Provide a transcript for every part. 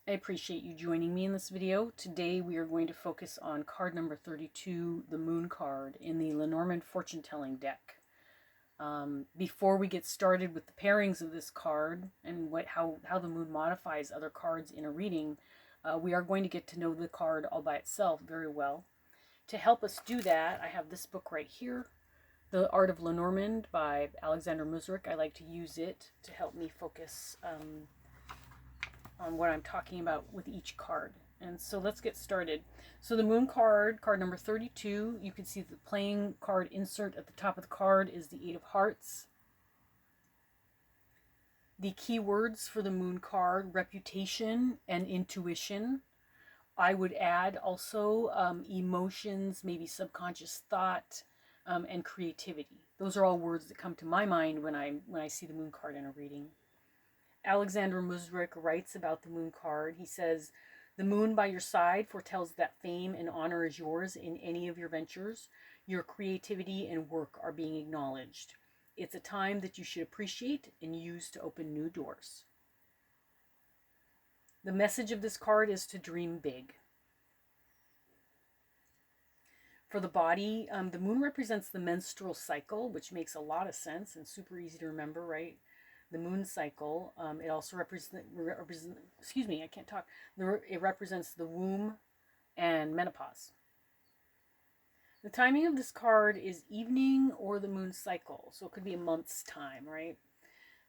I appreciate you joining me in this video. Today we are going to focus on card number 32, the Moon card, in the Lenormand fortune telling deck. Before we get started with the pairings of this card and how the Moon modifies other cards in a reading, we are going to get to know the card all by itself very well. To help us do that, I have this book right here, The Art of Lenormand by Alexander Musrick. I like to use it to help me focus on what I'm talking about with each card. And so let's get started. So the Moon card, card number 32, you can see the playing card insert at the top of the card is the Eight of Hearts. The keywords for the Moon card, reputation and intuition. I would add also emotions, maybe subconscious thought, and creativity. Those are all words that come to my mind when I see the Moon card in a reading. Alexander Musrick writes about the Moon card. He says, "The moon by your side foretells that fame and honor is yours in any of your ventures. Your creativity and work are being acknowledged. It's a time that you should appreciate and use to open new doors." The message of this card is to dream big. For the body, the moon represents the menstrual cycle, which makes a lot of sense and super easy to remember, right? The moon cycle. It also I can't talk. It represents the womb and menopause. The timing of this card is evening or the moon cycle, so it could be a month's time, right?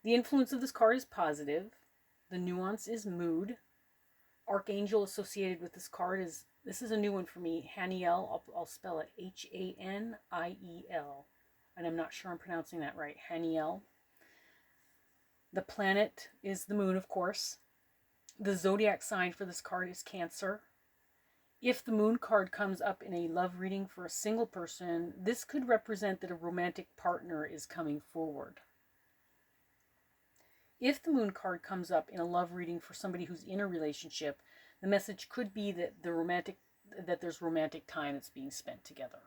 The influence of this card is positive. The nuance is mood. Archangel associated with this card is, this is a new one for me, Haniel. I'll spell it Haniel, and I'm not sure I'm pronouncing that right. Haniel. The planet is the moon, of course. The zodiac sign for this card is Cancer. If the Moon card comes up in a love reading for a single person, this could represent that a romantic partner is coming forward. If the Moon card comes up in a love reading for somebody who's in a relationship, the message could be that there's romantic time that's being spent together.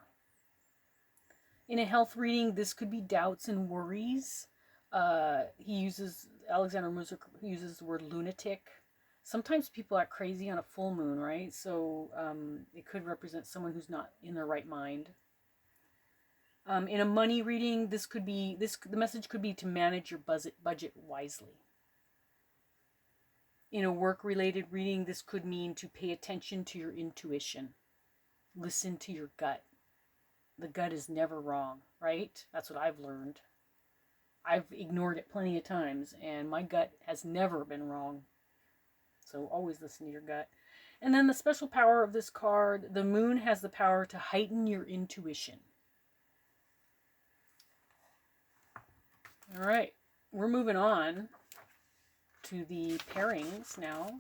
In a health reading, this could be doubts and worries. Alexander Musrick uses the word lunatic. Sometimes people act crazy on a full moon, right? So it could represent someone who's not in their right mind. In a money reading, the message could be to manage your budget wisely. In a work-related reading, this could mean to pay attention to your intuition. Listen to your gut. The gut is never wrong, right? That's what I've learned. I've ignored it plenty of times, and my gut has never been wrong. So always listen to your gut. And then the special power of this card, the moon has the power to heighten your intuition. All right, we're moving on to the pairings now.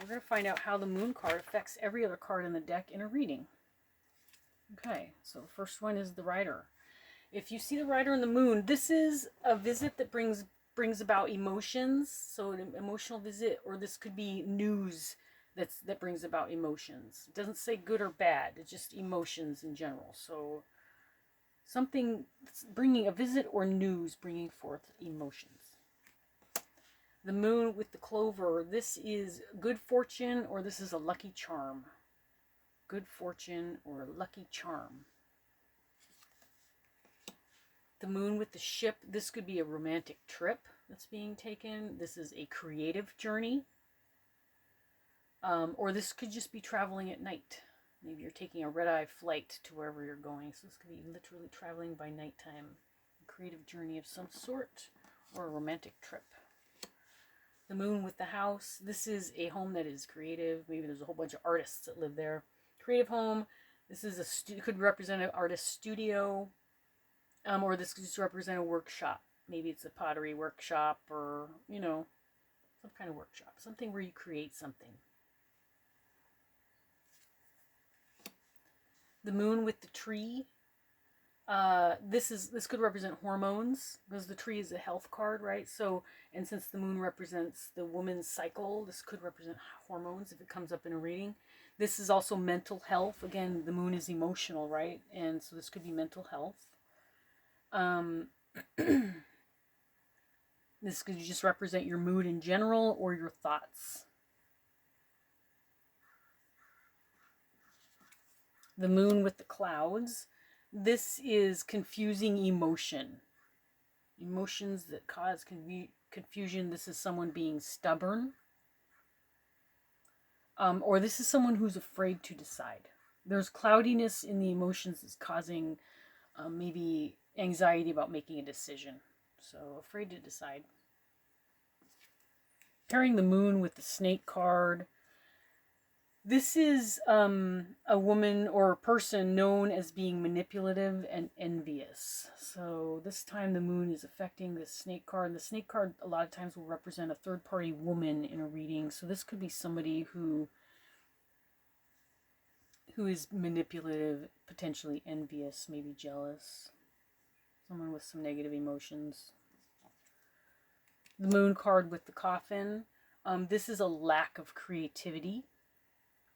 We're going to find out how the Moon card affects every other card in the deck in a reading. Okay, so the first one is the Rider. If you see the Rider and the Moon, this is a visit that brings about emotions. So an emotional visit, or this could be news that brings about emotions. It doesn't say good or bad. It's just emotions in general. So something bringing a visit or news bringing forth emotions. The Moon with the Clover, this is good fortune or this is a lucky charm. Good fortune or a lucky charm. The Moon with the Ship, this could be a romantic trip that's being taken. This is a creative journey. Or this could just be traveling at night. Maybe you're taking a red-eye flight to wherever you're going. So this could be literally traveling by nighttime. A creative journey of some sort or a romantic trip. The Moon with the House, this is a home that is creative. Maybe there's a whole bunch of artists that live there. Creative home. This is could represent an artist studio. Or this could just represent a workshop. Maybe it's a pottery workshop or, some kind of workshop. Something where you create something. The Moon with the Tree. This could represent hormones because the tree is a health card, right? So, and since the moon represents the woman's cycle, this could represent hormones if it comes up in a reading. This is also mental health. Again, the moon is emotional, right? And so this could be mental health. This could just represent your mood in general or your thoughts. The moon with the clouds. This is confusing emotion. Emotions that cause confusion. This is someone being stubborn. Or this is someone who's afraid to decide. There's cloudiness in the emotions that's causing maybe anxiety about making a decision. So afraid to decide. Pairing the moon with the snake card. This is a woman or a person known as being manipulative and envious. So this time the moon is affecting the snake card. And the snake card a lot of times will represent a third-party woman in a reading. So this could be somebody who is manipulative, potentially envious, maybe jealous. Someone with some negative emotions. The moon card with the coffin. This is a lack of creativity.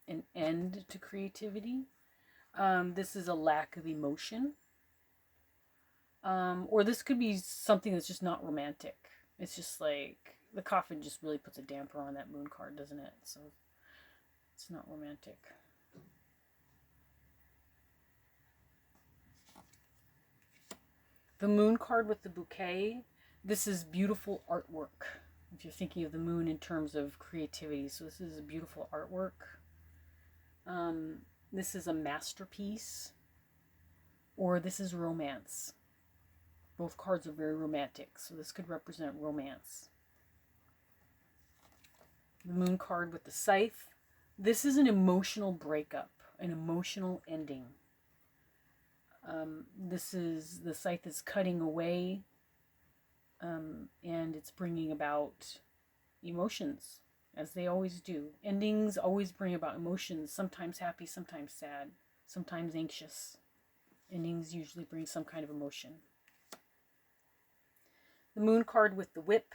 An end to creativity. This is a lack of emotion. Or this could be something that's just not romantic. It's just like the coffin just really puts a damper on that moon card, doesn't it? So it's not romantic. The moon card with the bouquet. This is beautiful artwork. If you're thinking of the moon in terms of creativity. So this is a beautiful artwork. This is a masterpiece, or this is romance. Both cards are very romantic, so this could represent romance. The moon card with the scythe. This is an emotional breakup, an emotional ending. This is, the scythe is cutting away, and it's bringing about emotions. As they always do. Endings always bring about emotions, sometimes happy, sometimes sad, sometimes anxious. Endings usually bring some kind of emotion. The moon card with the whip.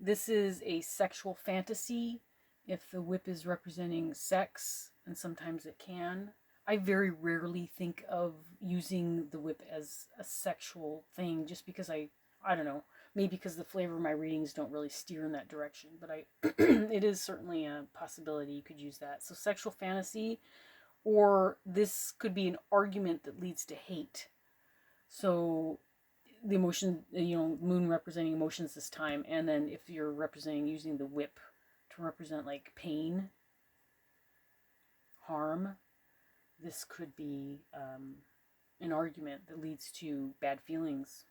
This is a sexual fantasy. If the whip is representing sex, and sometimes it can. I very rarely think of using the whip as a sexual thing, just because I don't know. Maybe because the flavor of my readings don't really steer in that direction. But it is certainly a possibility you could use that. So sexual fantasy, or this could be an argument that leads to hate. So the emotion, moon representing emotions this time. And then if you're representing using the whip to represent like pain, harm, this could be an argument that leads to bad feelings.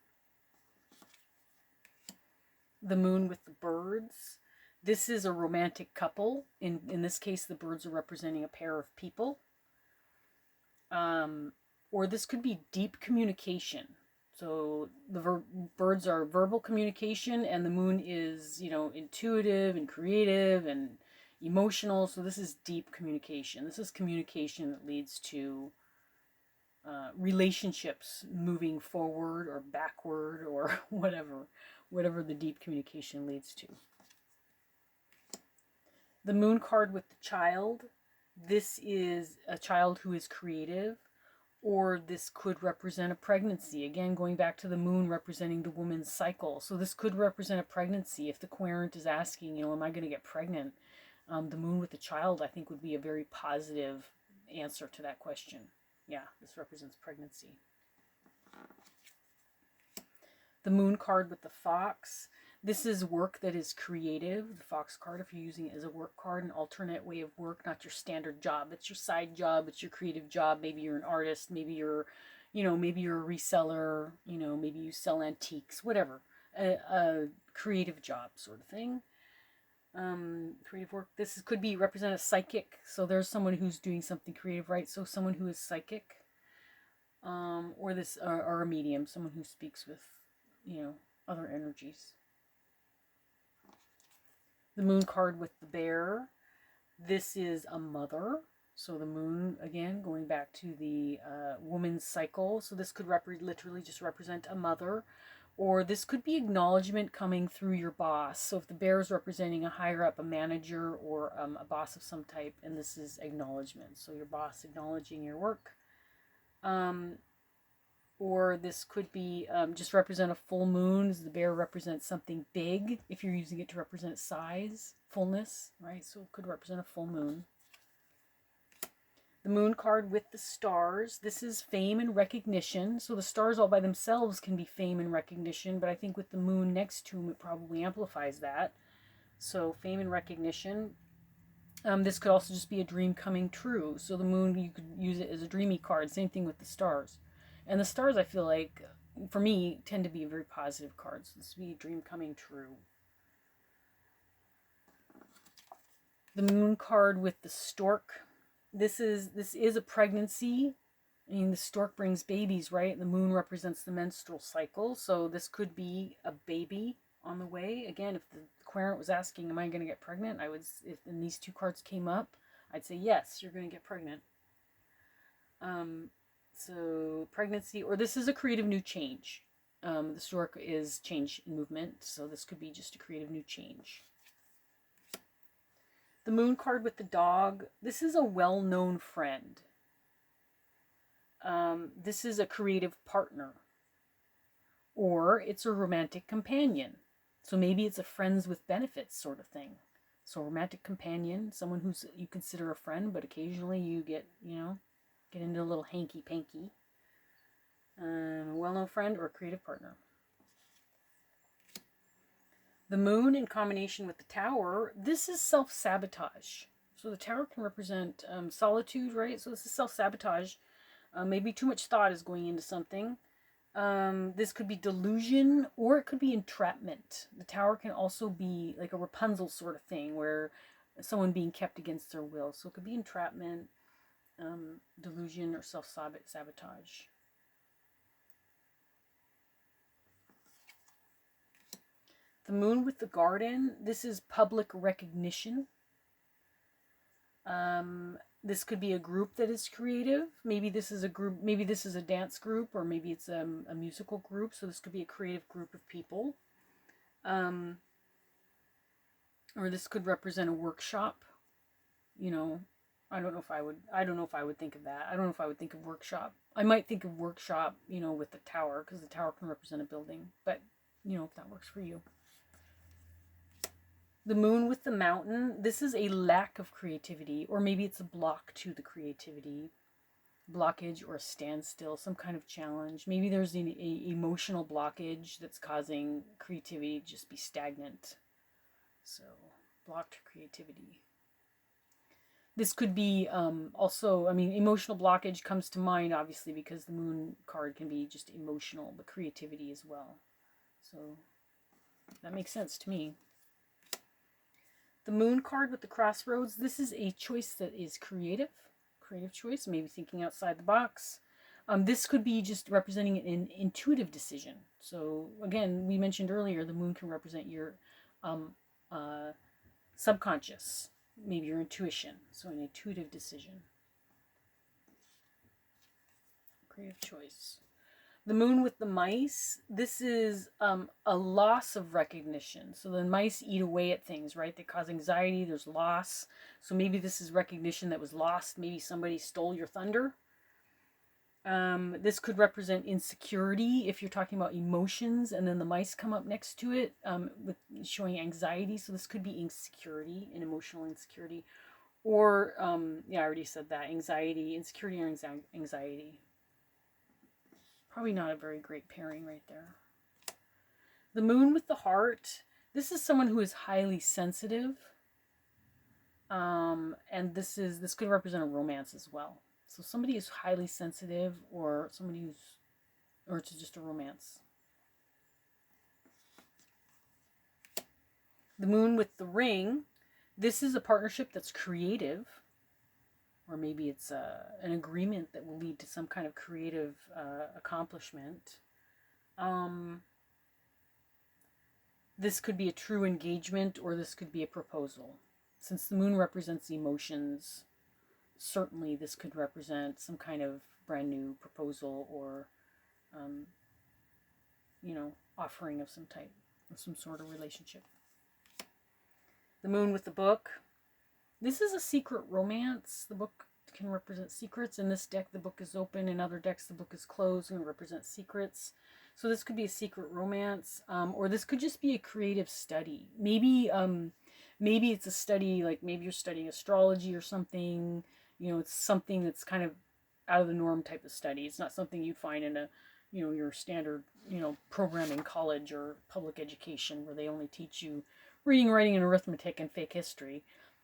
The moon with the birds. This is a romantic couple. In this case, the birds are representing a pair of people. Or this could be deep communication. So the birds are verbal communication, and the moon is, intuitive and creative and emotional. So this is deep communication. This is communication that leads to relationships moving forward or backward or whatever the deep communication leads to. The moon card with the child. This is a child who is creative, or this could represent a pregnancy. Again, going back to the moon representing the woman's cycle. So this could represent a pregnancy. If the querent is asking, am I going to get pregnant? The moon with the child, I think, would be a very positive answer to that question. Yeah, this represents pregnancy. The moon card with the fox. This is work that is creative. The fox card, if you're using it as a work card, an alternate way of work, not your standard job. It's your side job. It's your creative job. Maybe you're an artist. Maybe you're, maybe you're a reseller. Maybe you sell antiques. Whatever. A creative job sort of thing. Creative work. This could be represent a psychic. So there's someone who's doing something creative, right? So someone who is psychic. Or a medium. Someone who speaks with, other energies. The moon card with the bear. This is a mother. So the moon, again, going back to the woman's cycle. So this could literally just represent a mother. Or this could be acknowledgement coming through your boss. So if the bear is representing a higher up, a manager, or a boss of some type, and this is acknowledgement. So your boss acknowledging your work. Or this could be just represent a full moon. The bear represents something big if you're using it to represent size, fullness, right? So it could represent a full moon. The moon card with the stars. This is fame and recognition. So the stars all by themselves can be fame and recognition, but I think with the moon next to them, it probably amplifies that. So fame and recognition. This could also just be a dream coming true. So the moon, you could use it as a dreamy card. Same thing with the stars. And the stars, I feel like, for me, tend to be very positive cards. This would be a dream coming true. The moon card with the stork. This is a pregnancy. I mean, the stork brings babies, right? The moon represents the menstrual cycle. So this could be a baby on the way. Again, if the querent was asking, am I going to get pregnant? If these two cards came up, I'd say, yes, you're going to get pregnant. So pregnancy, or this is a creative new change. The stork is change in movement. So this could be just a creative new change. The moon card with the dog. This is a well-known friend. This is a creative partner. Or it's a romantic companion. So maybe it's a friends with benefits sort of thing. So a romantic companion, someone who's you consider a friend, but occasionally you get into a little hanky-panky. A well-known friend or a creative partner. The moon in combination with the tower, this is self-sabotage. So the tower can represent solitude, right? So this is self-sabotage. Maybe too much thought is going into something. This could be delusion, or it could be entrapment. The tower can also be like a Rapunzel sort of thing, where someone being kept against their will. So it could be entrapment, delusion, or self-sabotage. The moon with the garden. This is public recognition. This could be a group that is creative. Maybe this is a group, maybe this is a dance group, or maybe it's a musical group. So this could be a creative group of people. Or this could represent a workshop. I don't know if I would think of that. I don't know if I would think of workshop. I might think of workshop, with the tower, because the tower can represent a building. But, if that works for you. The moon with the mountain. This is a lack of creativity, or maybe it's a block to the creativity. Blockage or a standstill, some kind of challenge. Maybe there's an emotional blockage that's causing creativity to just be stagnant. So, blocked creativity. This could be also, emotional blockage comes to mind, obviously, because the moon card can be just emotional, but creativity as well. So, that makes sense to me. The moon card with the crossroads, this is a choice that is creative choice, maybe thinking outside the box. This could be just representing an intuitive decision. So again, we mentioned earlier, the moon can represent your subconscious, maybe your intuition. So an intuitive decision. Creative choice. The moon with the mice, this is a loss of recognition. So the mice eat away at things, right? They cause anxiety, there's loss. So maybe this is recognition that was lost. Maybe somebody stole your thunder. This could represent insecurity if you're talking about emotions, and then the mice come up next to it with showing anxiety. So this could be insecurity and emotional insecurity. Or, I already said that, anxiety, insecurity or anxiety. Probably not a very great pairing right there. The moon with the heart. This is someone who is highly sensitive. And this could represent a romance as well. So somebody is highly sensitive, or somebody or it's just a romance. The moon with the ring. This is a partnership that's creative. Or maybe it's an agreement that will lead to some kind of creative accomplishment. This could be a true engagement, or this could be a proposal. Since the moon represents emotions, certainly this could represent some kind of brand new proposal, or, offering of some type, of some sort of relationship. The moon with the book. This is a secret romance. The book can represent secrets. In this deck, the book is open. In other decks, the book is closed and represents secrets. So this could be a secret romance, or this could just be a creative study. Maybe it's a study, like maybe you're studying astrology or something. It's something that's kind of out of the norm type of study. It's not something you'd find in a, your standard, program in college or public education where they only teach you reading, writing, and arithmetic and fake history.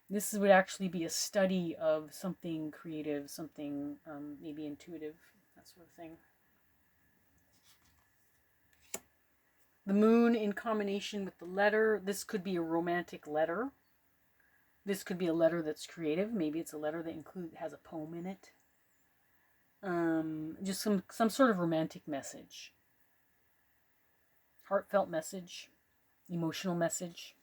This would actually be a study of something creative, something maybe intuitive, that sort of thing. The moon in combination with the letter. This could be a romantic letter. This could be a letter that's creative. Maybe it's a letter that has a poem in it. Just some sort of romantic message. Heartfelt message. Emotional message.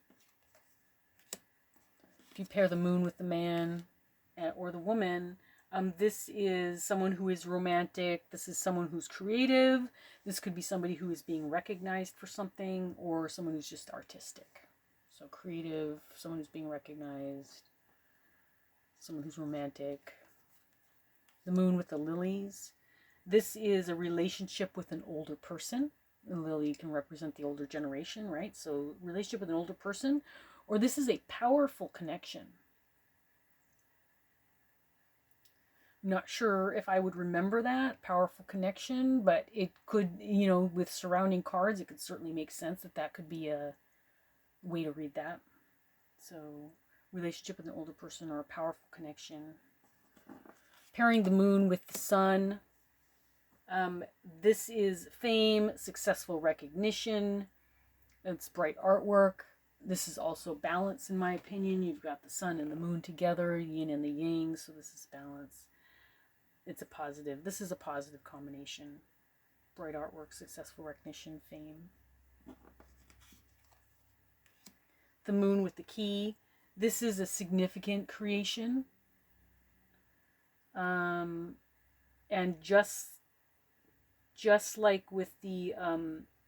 If you pair the moon with the man or the woman, this is someone who is romantic. This is someone who's creative. This could be somebody who is being recognized for something, or someone who's just artistic. So creative, someone who's being recognized, someone who's romantic. The moon with the lilies. This is a relationship with an older person. The lily can represent the older generation, right? So relationship with an older person, or this is a powerful connection. Not sure if I would remember that powerful connection, but it could, with surrounding cards, it could certainly make sense that could be a way to read that. So, relationship with an older person or a powerful connection. Pairing the moon with the sun. This is fame, successful recognition. It's bright artwork. This is also balance, in my opinion. You've got the sun and the moon together, yin and the yang, so this is balance. It's a positive. This is a positive combination. Bright artwork, successful recognition, fame. The moon with the key. This is a significant creation. And just like with the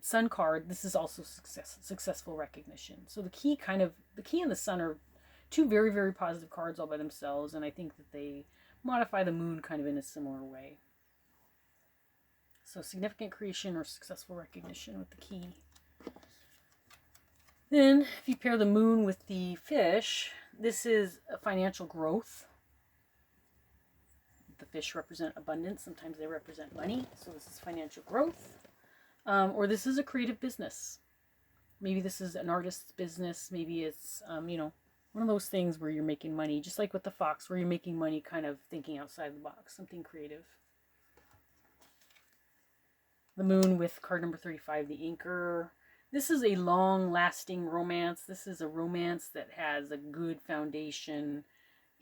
sun card, this is also successful recognition. So the key and the sun are two very, very positive cards all by themselves, and I think that they modify the moon kind of in a similar way. So significant creation or successful recognition with the key. Then if you pair the moon with the fish, this is a financial growth. The fish represent abundance. Sometimes they represent money. So this is financial growth. Or this is a creative business. Maybe this is an artist's business. Maybe it's, one of those things where you're making money, just like with the fox, where you're making money kind of thinking outside the box, something creative. The moon with card number 35, the anchor. This is a long-lasting romance. This is a romance that has a good foundation,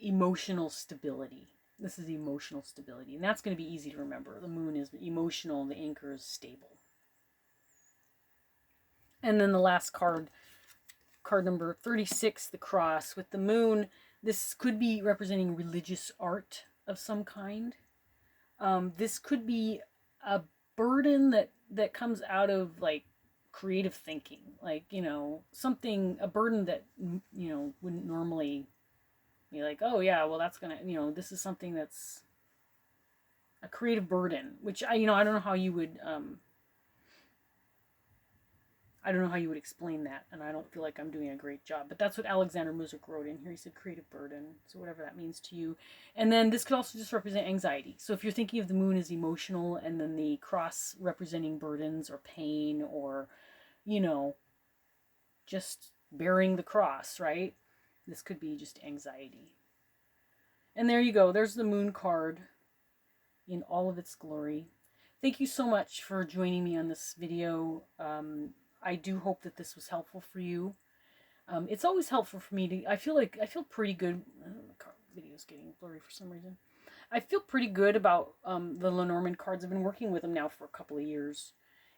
emotional stability. This is emotional stability, and that's going to be easy to remember. The moon is emotional, and the anchor is stable. And then the last card number 36, the cross with the moon. This could be representing religious art of some kind. This could be a burden that comes out of like creative thinking, like, a burden that, wouldn't normally be like, oh yeah, well that's gonna, this is something that's a creative burden, which I don't know how you would, I don't know how you would explain that, and I don't feel like I'm doing a great job. But that's what Alexander Music wrote in here. He said creative burden, so whatever that means to you. And then this could also just represent anxiety. So if you're thinking of the moon as emotional, and then the cross representing burdens or pain or, just bearing the cross, right? This could be just anxiety. And there you go. There's the moon card in all of its glory. Thank you so much for joining me on this video. I do hope that this was helpful for you. It's always helpful for me to, I feel pretty good. The video's getting blurry for some reason. I feel pretty good about the Lenormand cards. I've been working with them now for a couple of years.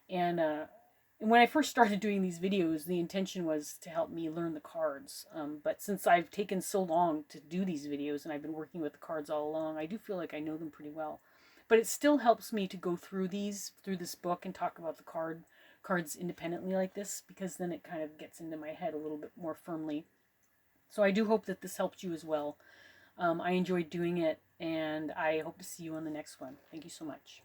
And when I first started doing these videos, the intention was to help me learn the cards. But since I've taken so long to do these videos and I've been working with the cards all along, I do feel like I know them pretty well. But it still helps me to go through this book and talk about the cards independently like this, because then it kind of gets into my head a little bit more firmly. So I do hope that this helped you as well. I enjoyed doing it, and I hope to see you on the next one. Thank you so much.